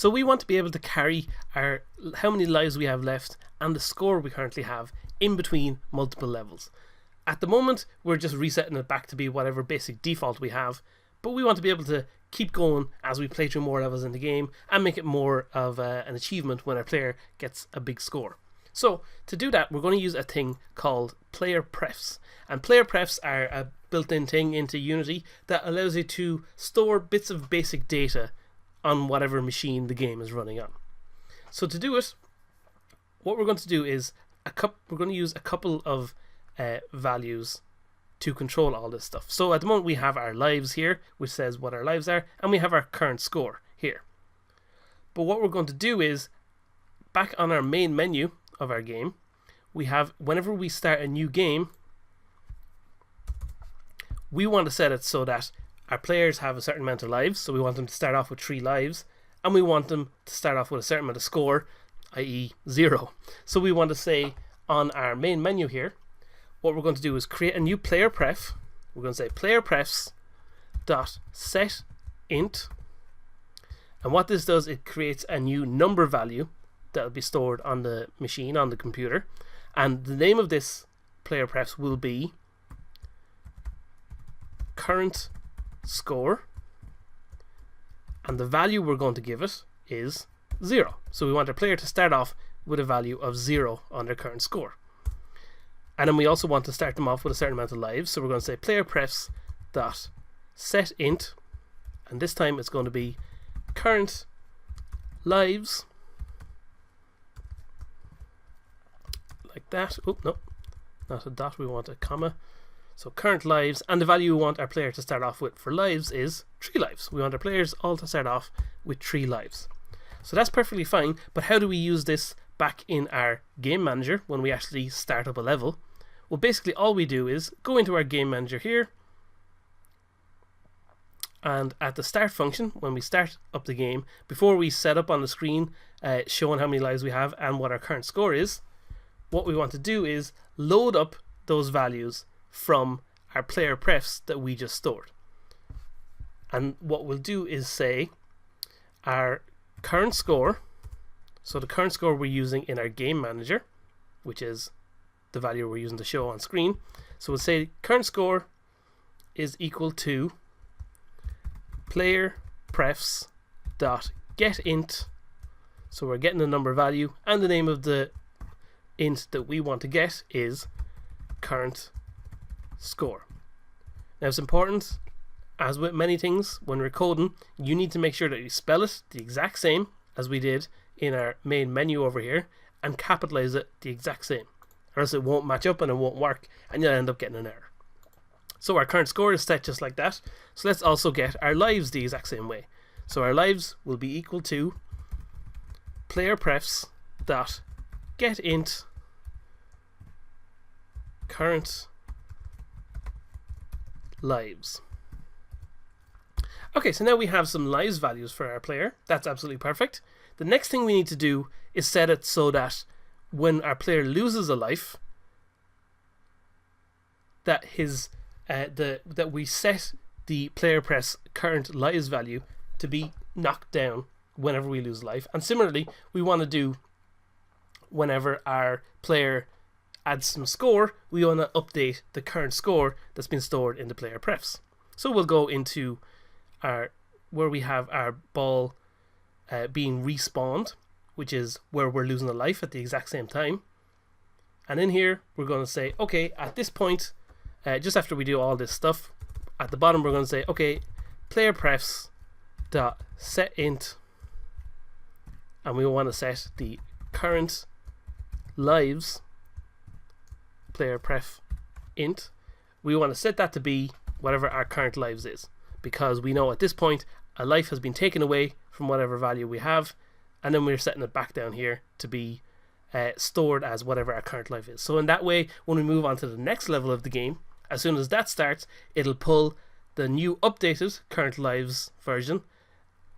So we want to be able to carry our how many lives we have left and the score we currently have in between multiple levels. At the moment, we're just resetting it back to be whatever basic default we have, but we want to be able to keep going as we play through more levels in the game and make it more of an achievement when our player gets a big score. So to do that, we're going to use a thing called player prefs. And player prefs are a built-in thing into Unity that allows you to store bits of basic data on whatever machine the game is running on. So to do it, what we're going to do is we're going to use a couple of values to control all this stuff. So at the moment we have our lives here, which says what our lives are, and we have our current score here. But what we're going to do is, back on our main menu of our game, we have, whenever we start a new game, we want to set it so that our players have a certain amount of lives. So we want them to start off with 3 lives, and we want them to start off with a certain amount of score, i.e. 0. So we want to say on our main menu here, what we're going to do is create a new player pref. We're going to say player prefs dot set int, and what this does, it creates a new number value that will be stored on the machine, on the computer, and the name of this player prefs will be current score, and the value we're going to give it is 0. So we want our player to start off with a value of 0 on their current score. And then we also want to start them off with a certain amount of lives, so we're going to say player prefs dot set int, and this time it's going to be current lives, like that. Oh no, not a dot, we want a comma. So current lives, and the value we want our player to start off with for lives is 3 lives. We want our players all to start off with 3 lives. So that's perfectly fine, but how do we use this back in our game manager when we actually start up a level? Well, basically all we do is go into our game manager here, and at the start function, when we start up the game, before we set up on the screen showing how many lives we have and what our current score is, what we want to do is load up those values from our player prefs that we just stored. And what we'll do is say our current score, so the current score we're using in our game manager, which is the value we're using to show on screen. So we'll say current score is equal to player prefs dot get int, so we're getting the number value, and the name of the int that we want to get is current score. Now it's important, as with many things when we're coding, you need to make sure that you spell it the exact same as we did in our main menu over here, and capitalize it the exact same, or else it won't match up and it won't work, and you'll end up getting an error. So our current score is set just like that. So let's also get our lives the exact same way. So our lives will be equal to player prefs dot get int current lives. Okay, so now we have some lives values for our player. That's absolutely perfect. The next thing we need to do is set it so that when our player loses a life, that his that we set the player prefs current lives value to be knocked down whenever we lose life. And similarly, we want to do whenever our player adds some score, we want to update the current score that's been stored in the player prefs. So we'll go into our where we have our ball being respawned, which is where we're losing a life at the exact same time. And in here we're going to say, okay, at this point, just after we do all this stuff, at the bottom we're going to say, okay, player prefs dot set int, and we want to set the current lives player pref int. We want to set that to be whatever our current lives is, because we know at this point a life has been taken away from whatever value we have, and then we're setting it back down here to be stored as whatever our current life is. So in that way, when we move on to the next level of the game, as soon as that starts, it'll pull the new updated current lives version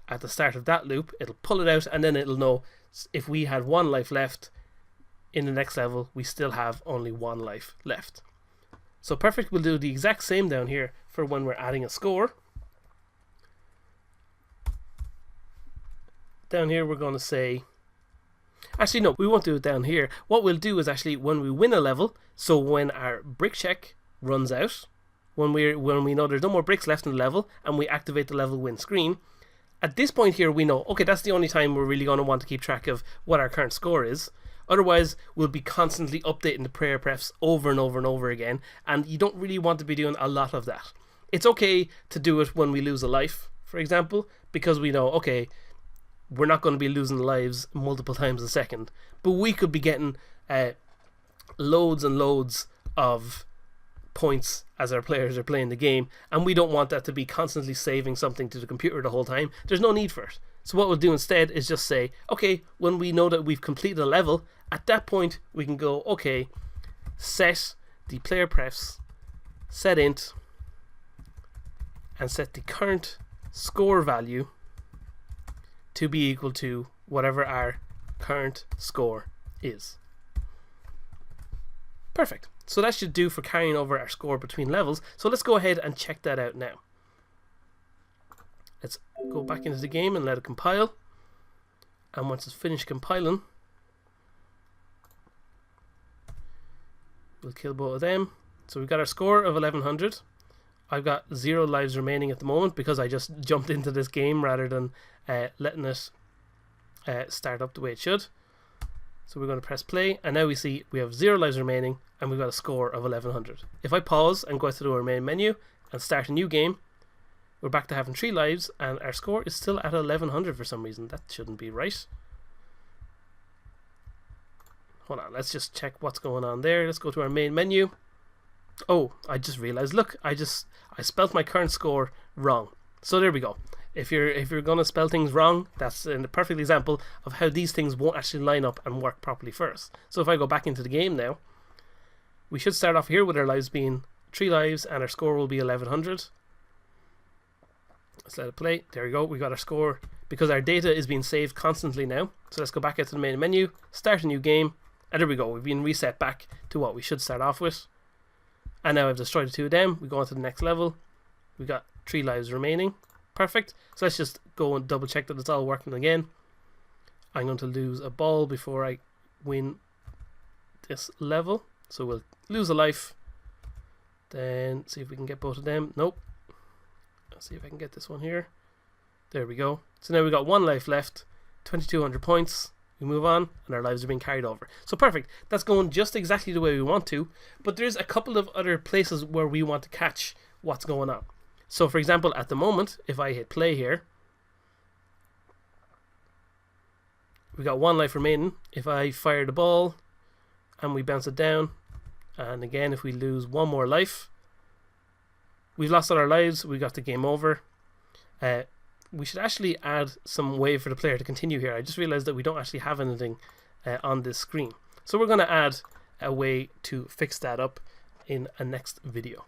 at the start of that loop. It'll pull it out, and then it'll know if we had 1 life left in the next level, we still have only 1 life left. So perfect, we'll do the exact same down here for when we're adding a score. down here we're going to say, actually no, we won't do it down here. What we'll do is actually when we win a level, so when our brick check runs out, when we know there's no more bricks left in the level and we activate the level win screen, at this point here we know, okay, that's the only time we're really going to want to keep track of what our current score is. Otherwise we'll be constantly updating the player prefs over and over and over again, and you don't really want to be doing a lot of that. It's okay to do it when we lose a life, for example, because we know, okay, we're not going to be losing lives multiple times a second, but we could be getting loads and loads of points as our players are playing the game, and we don't want that to be constantly saving something to the computer the whole time. There's no need for it. So what we'll do instead is just say, okay, when we know that we've completed a level, at that point we can go, okay, set the player prefs, set int, and set the current score value to be equal to whatever our current score is. Perfect. So that should do for carrying over our score between levels. So let's go ahead and check that out now. Let's go back into the game and let it compile. And once it's finished compiling, we'll kill both of them. So we've got our score of 1100. I've got 0 lives remaining at the moment because I just jumped into this game rather than letting it start up the way it should. So we're going to press play, and now we see we have 0 lives remaining and we've got a score of 1100. If I pause and go to the main menu and start a new game, we're back to having 3 lives and our score is still at 1100 for some reason. That shouldn't be right. Hold on, let's just check what's going on there. Let's go to our main menu. Oh, I just realized, look, I spelt my current score wrong. So there we go. If you're going to spell things wrong, that's a perfect example of how these things won't actually line up and work properly first. So if I go back into the game now, we should start off here with our lives being 3 lives and our score will be 1100. Let's let it play. There we go. We got our score because our data is being saved constantly now. So let's go back into the main menu, start a new game, and there we go. We've been reset back to what we should start off with. And now I've destroyed the 2 of them. We go on to the next level. We got 3 lives remaining. Perfect. So let's just go and double check that it's all working again. I'm going to lose a ball before I win this level. So we'll lose a life. Then see if we can get both of them. Nope. Let's see if I can get this one here. There we go. So now we've got 1 life left. 2200 points. We move on and our lives are being carried over. So perfect. That's going just exactly the way we want to. But there's a couple of other places where we want to catch what's going on. So for example, at the moment, if I hit play here, we got 1 life remaining. If I fire the ball and we bounce it down, and again if we lose 1 more life, we've lost all our lives. We got the game over. We should actually add some way for the player to continue here. I just realized that we don't actually have anything on this screen. So we're going to add a way to fix that up in a next video.